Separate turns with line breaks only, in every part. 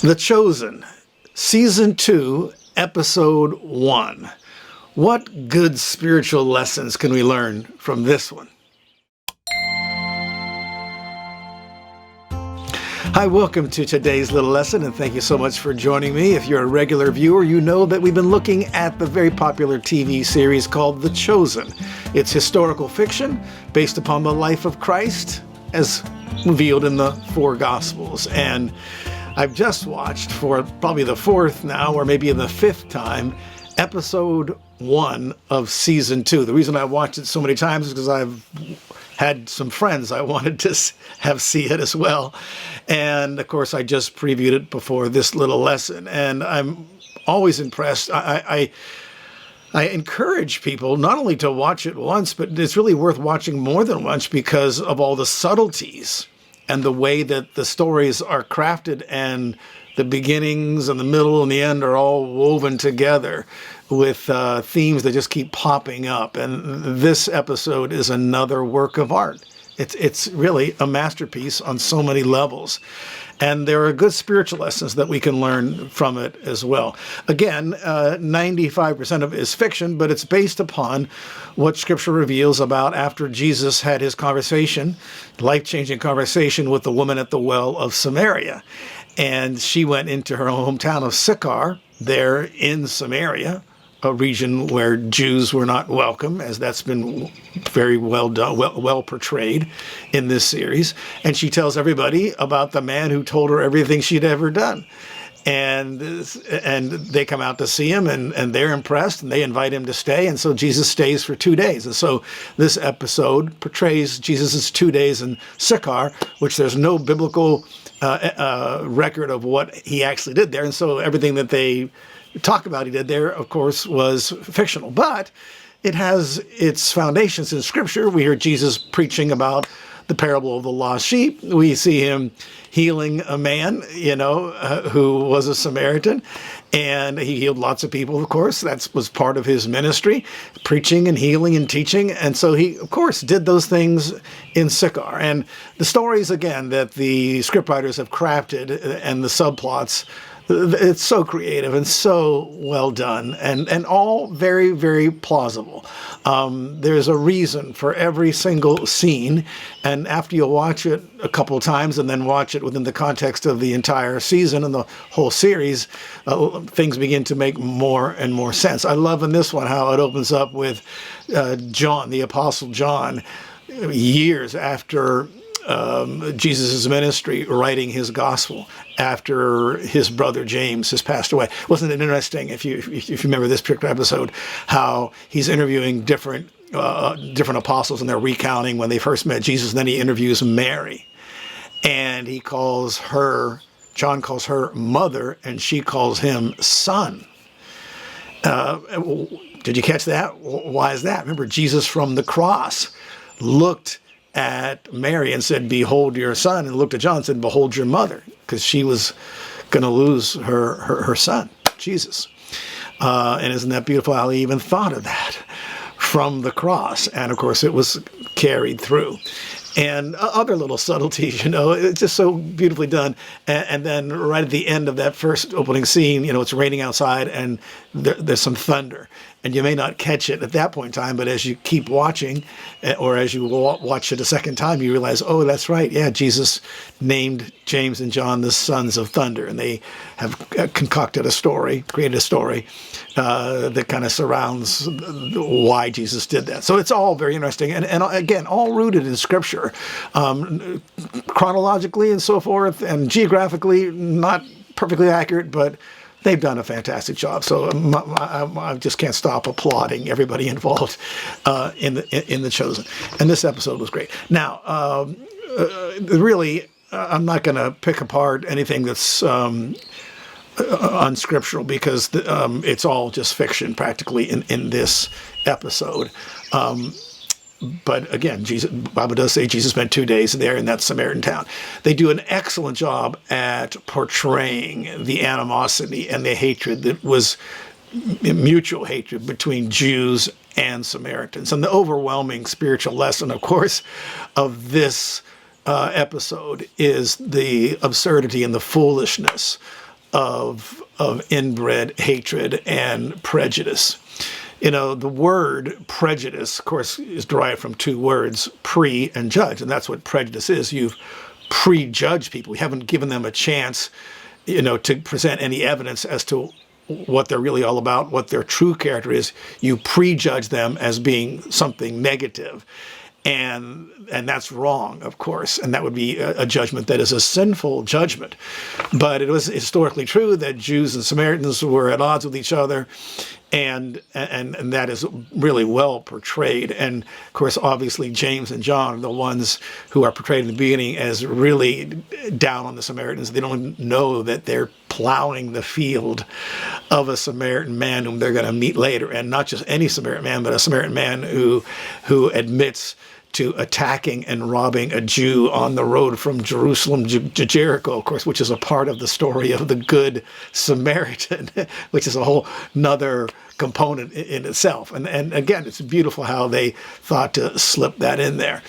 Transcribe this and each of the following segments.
The Chosen, Season 2, Episode 1. What good spiritual lessons can we learn from this one? Hi, welcome to today's little lesson, and thank you so much for joining me. If you're a regular viewer, you know that we've been looking at the very popular TV series called The Chosen. It's historical fiction based upon the life of Christ as revealed in the four Gospels. And I've just watched, for probably the fourth now, or maybe the fifth time, episode 1 of season 2. The reason I watched it so many times is because I've had some friends I wanted to have see it as well. And of course, I just previewed it before this little lesson. And I'm always impressed. I encourage people not only to watch it once, but it's really worth watching more than once because of all the subtleties and the way that the stories are crafted, and the beginnings and the middle and the end are all woven together with themes that just keep popping up. And this episode is another work of art. It's really a masterpiece on so many levels. And there are good spiritual lessons that we can learn from it as well. Again, 95% of it is fiction, but it's based upon what Scripture reveals about after Jesus had his conversation, life-changing conversation with the woman at the well of Samaria. And she went into her hometown of Sychar, there in Samaria, a region where Jews were not welcome, as that's been very well done, well portrayed in this series. And she tells everybody about the man who told her everything she'd ever done. And they come out to see him, and they're impressed, and they invite him to stay. And so Jesus stays for 2 days. And so this episode portrays Jesus' 2 days in Sychar, which there's no biblical record of what he actually did there. And so everything that they talk about he did there, of course, was fictional. But it has its foundations in Scripture. We hear Jesus preaching about the parable of the lost sheep. We see him healing a man, who was a Samaritan, and he healed lots of people, of course. That was part of his ministry, preaching and healing and teaching. And so he, of course, did those things in Sychar. And the stories, again, that the scriptwriters have crafted and the subplots, it's so creative and so well done, and all very, very plausible. There's a reason for every single scene, and after you watch it a couple of times and then watch it within the context of the entire season and the whole series, things begin to make more and more sense. I love in this one how it opens up with John, the Apostle John, years after Jesus' ministry, writing his gospel after his brother James has passed away. Wasn't it interesting, if you remember this particular episode, how he's interviewing different apostles, and they're recounting when they first met Jesus, and then he interviews Mary, and John calls her mother, and she calls him son. Did you catch that? Why is that? Remember, Jesus from the cross looked at Mary and said, "Behold your son," and looked at John and said, "Behold your mother," because she was going to lose her son, Jesus. And isn't that beautiful how he even thought of that from the cross? And of course, it was carried through. And other little subtleties, it's just so beautifully done. And then right at the end of that first opening scene, it's raining outside, and there's some thunder. And you may not catch it at that point in time, but as you keep watching, or as you watch it a second time, you realize, oh, that's right. Yeah, Jesus named James and John the sons of thunder. And they have concocted created a story that kind of surrounds why Jesus did that. So it's all very interesting. And again, all rooted in Scripture, chronologically and so forth, and geographically not perfectly accurate, but they've done a fantastic job. So I just can't stop applauding everybody involved in the Chosen. And this episode was great. Now, really, I'm not going to pick apart anything that's unscriptural, because it's all just fiction practically in this episode. But again, the Bible does say Jesus spent 2 days there in that Samaritan town. They do an excellent job at portraying the animosity and the hatred that was mutual hatred between Jews and Samaritans. And the overwhelming spiritual lesson, of course, of this episode is the absurdity and the foolishness of inbred hatred and prejudice. You know, the word prejudice, of course, is derived from two words, pre and judge, and that's what prejudice is. You've prejudged people. You haven't given them a chance, you know, to present any evidence as to what they're really all about, what their true character is. You prejudge them as being something negative. And that's wrong, of course, and that would be a judgment that is a sinful judgment. But it was historically true that Jews and Samaritans were at odds with each other, and that is really well portrayed. And of course, obviously, James and John are the ones who are portrayed in the beginning as really down on the Samaritans. They don't know that they're plowing the field of a Samaritan man whom they're going to meet later, and not just any Samaritan man, but a Samaritan man who admits to attacking and robbing a Jew on the road from Jerusalem to Jericho, of course, which is a part of the story of the Good Samaritan, which is a whole nother component in itself. And again, it's beautiful how they thought to slip that in there.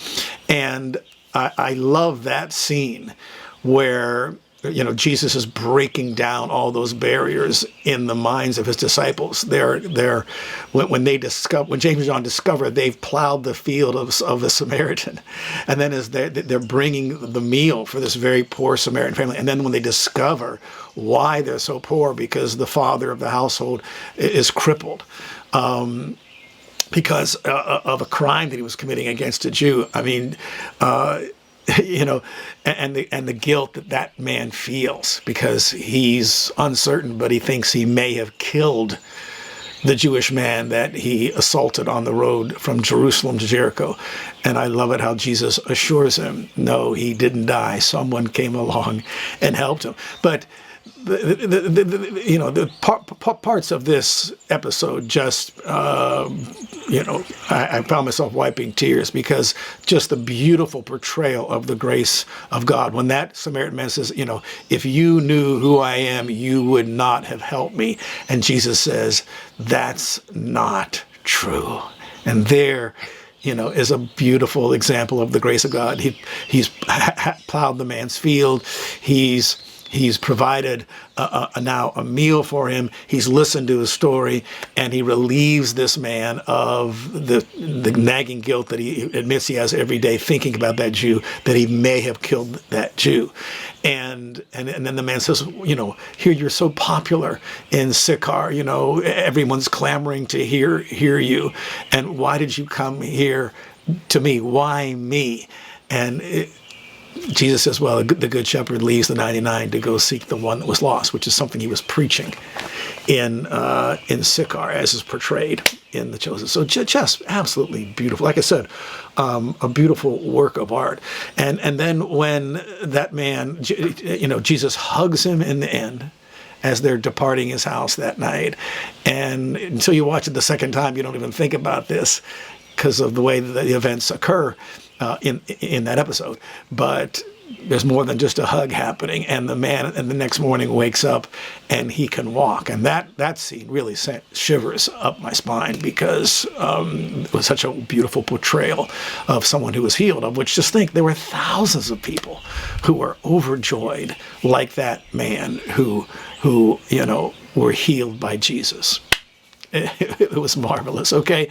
And I love that scene where, you know, Jesus is breaking down all those barriers in the minds of his disciples. When James and John discover they've plowed the field of a Samaritan, and then as they're bringing the meal for this very poor Samaritan family, and then when they discover why they're so poor, because the father of the household is crippled, because of a crime that he was committing against a Jew. I mean, you know, and the guilt that man feels because he's uncertain, but he thinks he may have killed the Jewish man that he assaulted on the road from Jerusalem to Jericho. And I love it how Jesus assures him, no, he didn't die. Someone came along and helped him. But the parts of this episode just, I found myself wiping tears because just the beautiful portrayal of the grace of God. When that Samaritan man says, you know, if you knew who I am, you would not have helped me. And Jesus says, that's not true. And there, you know, is a beautiful example of the grace of God. He's plowed the man's field. He's provided now a meal for him. He's listened to his story, and he relieves this man of the nagging guilt that he admits he has every day, thinking about that Jew, that he may have killed that Jew. And then the man says, you know, here you're so popular in Sychar, you know, everyone's clamoring to hear you. And why did you come here to me? Why me? And Jesus says, well, the good shepherd leaves the 99 to go seek the one that was lost, which is something he was preaching in Sychar, as is portrayed in The Chosen. So just absolutely beautiful. Like I said, a beautiful work of art. And then when that man, you know, Jesus hugs him in the end as they're departing his house that night. And until you watch it the second time, you don't even think about this because of the way that the events occur in that episode. But there's more than just a hug happening, and the man and the next morning wakes up and he can walk. And that scene really sent shivers up my spine because it was such a beautiful portrayal of someone who was healed, of which, just think, there were thousands of people who were overjoyed like that man who you know, were healed by Jesus. It was marvelous, okay?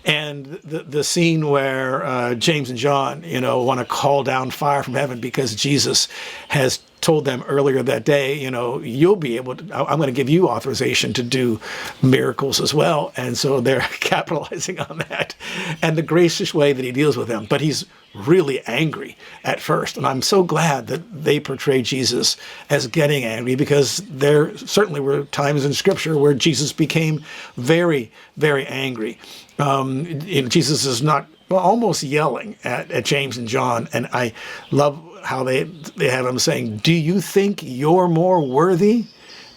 And the scene where James and John, you know, want to call down fire from heaven because Jesus has told them earlier that day, you know, you'll be able to, I'm going to give you authorization to do miracles as well. And so they're capitalizing on that and the gracious way that he deals with them. But he's really angry at first. And I'm so glad that they portray Jesus as getting angry, because there certainly were times in Scripture where Jesus became very, very angry. Jesus is not, well, almost yelling at James and John. And I love how they have him saying, do you think you're more worthy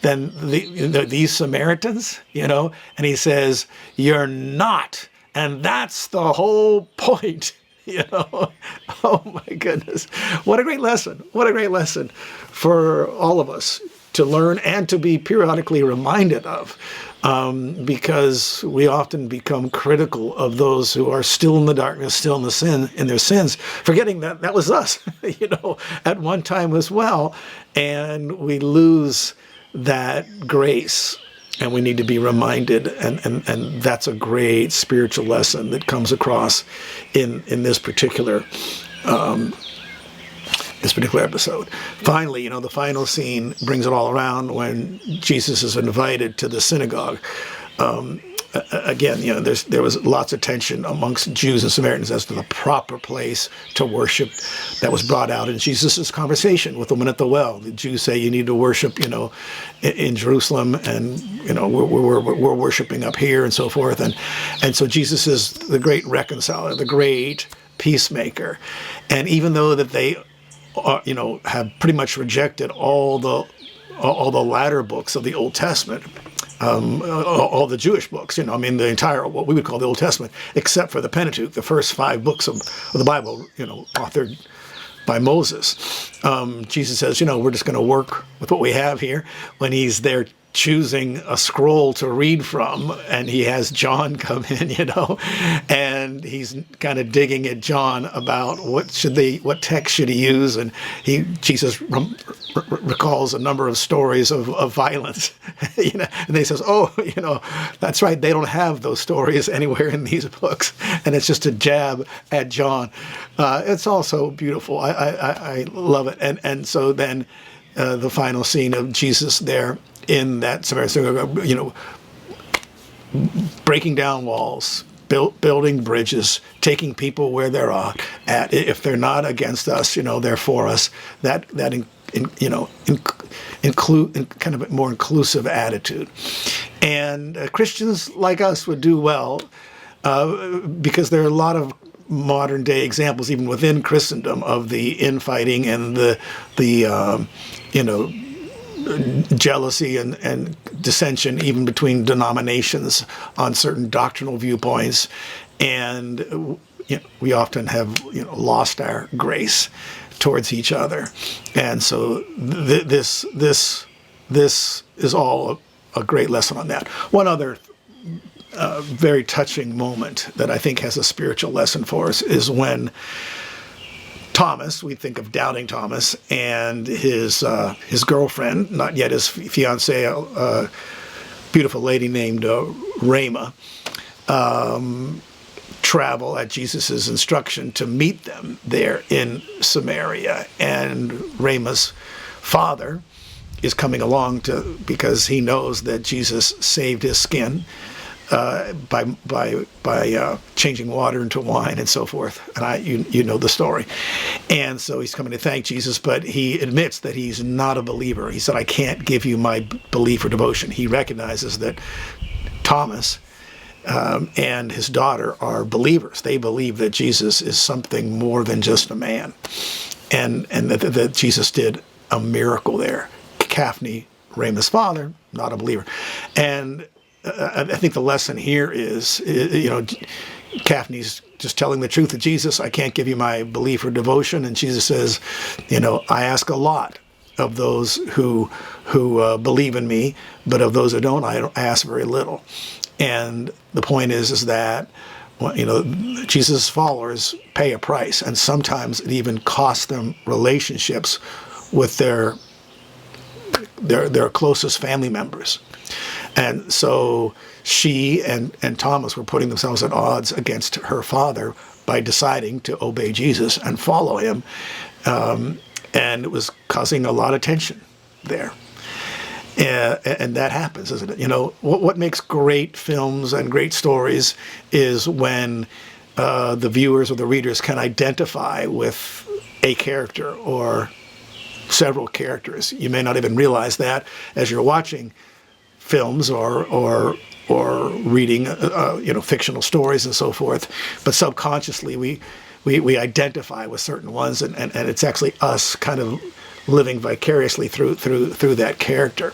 than these Samaritans? You know, and he says, you're not. And that's the whole point. You know, oh my goodness. What a great lesson. What a great lesson for all of us to learn and to be periodically reminded of, because we often become critical of those who are still in the darkness, still in their sins, forgetting that that was us, you know, at one time as well. And we lose that grace. And we need to be reminded, and that's a great spiritual lesson that comes across in this particular episode. Finally, the final scene brings it all around when Jesus is invited to the synagogue. Again, there was lots of tension amongst Jews and Samaritans as to the proper place to worship that was brought out in Jesus' conversation with the woman at the well. The Jews say you need to worship, in Jerusalem, and we're worshiping up here and so forth. And so Jesus is the great reconciler, the great peacemaker. And even though that they have pretty much rejected all the latter books of the Old Testament, all the Jewish books, the entire, what we would call the Old Testament, except for the Pentateuch, the first 5 books of the Bible, authored by Moses. Jesus says, we're just going to work with what we have here. When he's there choosing a scroll to read from, and he has John come in, and he's kind of digging at John about what text should he use, and Jesus recalls a number of stories of violence, and he says, that's right, they don't have those stories anywhere in these books, and it's just a jab at John. It's also beautiful. I love it, and so then the final scene of Jesus there in that Samaritan synagogue, breaking down walls, building bridges, taking people where they're at. If they're not against us, they're for us. Include kind of a more inclusive attitude. And Christians like us would do well, because there are a lot of modern day examples, even within Christendom, of the infighting and the jealousy and dissension, even between denominations on certain doctrinal viewpoints, and we often have lost our grace towards each other, and so this is all a great lesson on that. One other very touching moment that I think has a spiritual lesson for us is when Thomas, we think of doubting Thomas, and his girlfriend, not yet his fiancée, a beautiful lady named Rama, travel at Jesus' instruction to meet them there in Samaria. And Rama's father is coming along because he knows that Jesus saved his skin by changing water into wine and so forth. And you know the story. And so he's coming to thank Jesus, but he admits that he's not a believer. He said, I can't give you my belief or devotion. He recognizes that Thomas and his daughter are believers. They believe that Jesus is something more than just a man, and that Jesus did a miracle there. Kaphne, Rama's father, not a believer. And I think the lesson here is, Kaphne's just telling the truth to Jesus. I can't give you my belief or devotion. And Jesus says, I ask a lot of those who believe in me, but of those who don't, I ask very little. And the point is that, Jesus' followers pay a price, and sometimes it even costs them relationships with their closest family members. And so she and Thomas were putting themselves at odds against her father by deciding to obey Jesus and follow him. And it was causing a lot of tension there. And that happens, isn't it? What makes great films and great stories is when the viewers or the readers can identify with a character or several characters. You may not even realize that as you're watching films or reading fictional stories and so forth, but subconsciously we identify with certain ones, and it's actually us kind of living vicariously through that character.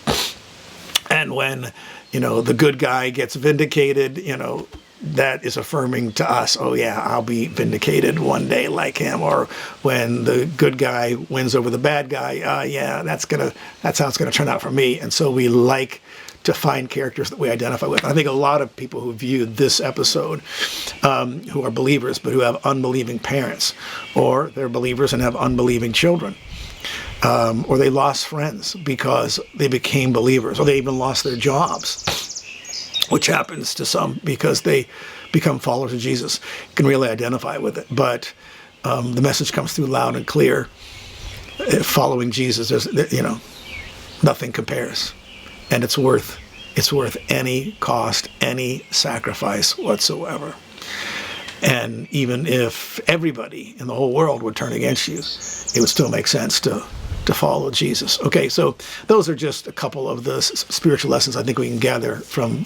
And when the good guy gets vindicated, that is affirming to us, oh yeah, I'll be vindicated one day like him. Or when the good guy wins over the bad guy, yeah, that's how it's gonna turn out for me. And so we like to find characters that we identify with. I think a lot of people who view this episode, who are believers but who have unbelieving parents, or they're believers and have unbelieving children, or they lost friends because they became believers, or they even lost their jobs, which happens to some because they become followers of Jesus. You can really identify with it. But the message comes through loud and clear. Following Jesus, nothing compares. And it's worth any cost, any sacrifice whatsoever. And even if everybody in the whole world would turn against you, it would still make sense to follow Jesus. Okay, so those are just a couple of the spiritual lessons I think we can gather from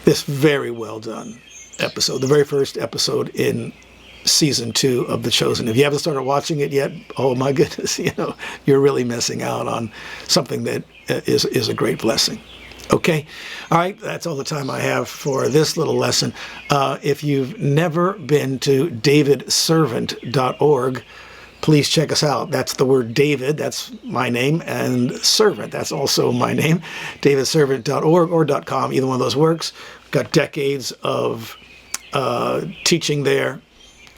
this very well done episode, the very first episode in season 2 of The Chosen. If you haven't started watching it yet, oh my goodness, you're really missing out on something that is a great blessing. Okay, all right, that's all the time I have for this little lesson. If you've never been to davidservant.org, please check us out. That's the word David, that's my name, and servant, that's also my name. davidservant.org or .com, either one of those works. We've got decades of teaching there.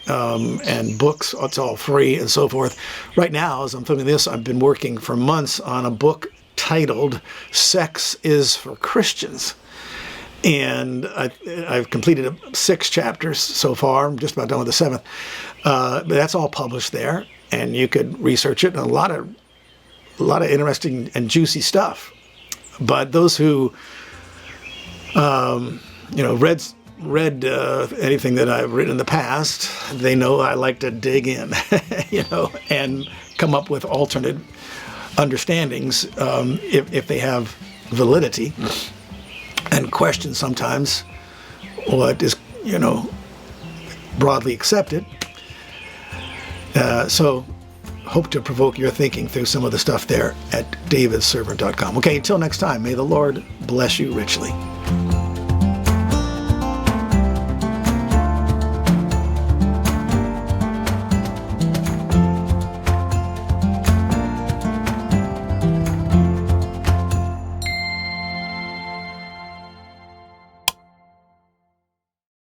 And books, it's all free and so forth. Right now, as I'm filming this, I've been working for months on a book titled Sex is for Christians. And I've completed 6 chapters so far. I'm just about done with the 7th. But that's all published there, and you could research it. And a lot of interesting and juicy stuff. But those who, read anything that I've written in the past, they know I like to dig in, and come up with alternate understandings if they have validity, and question sometimes what is, broadly accepted. So hope to provoke your thinking through some of the stuff there at davidservant.com. Okay, until next time, may the Lord bless you richly.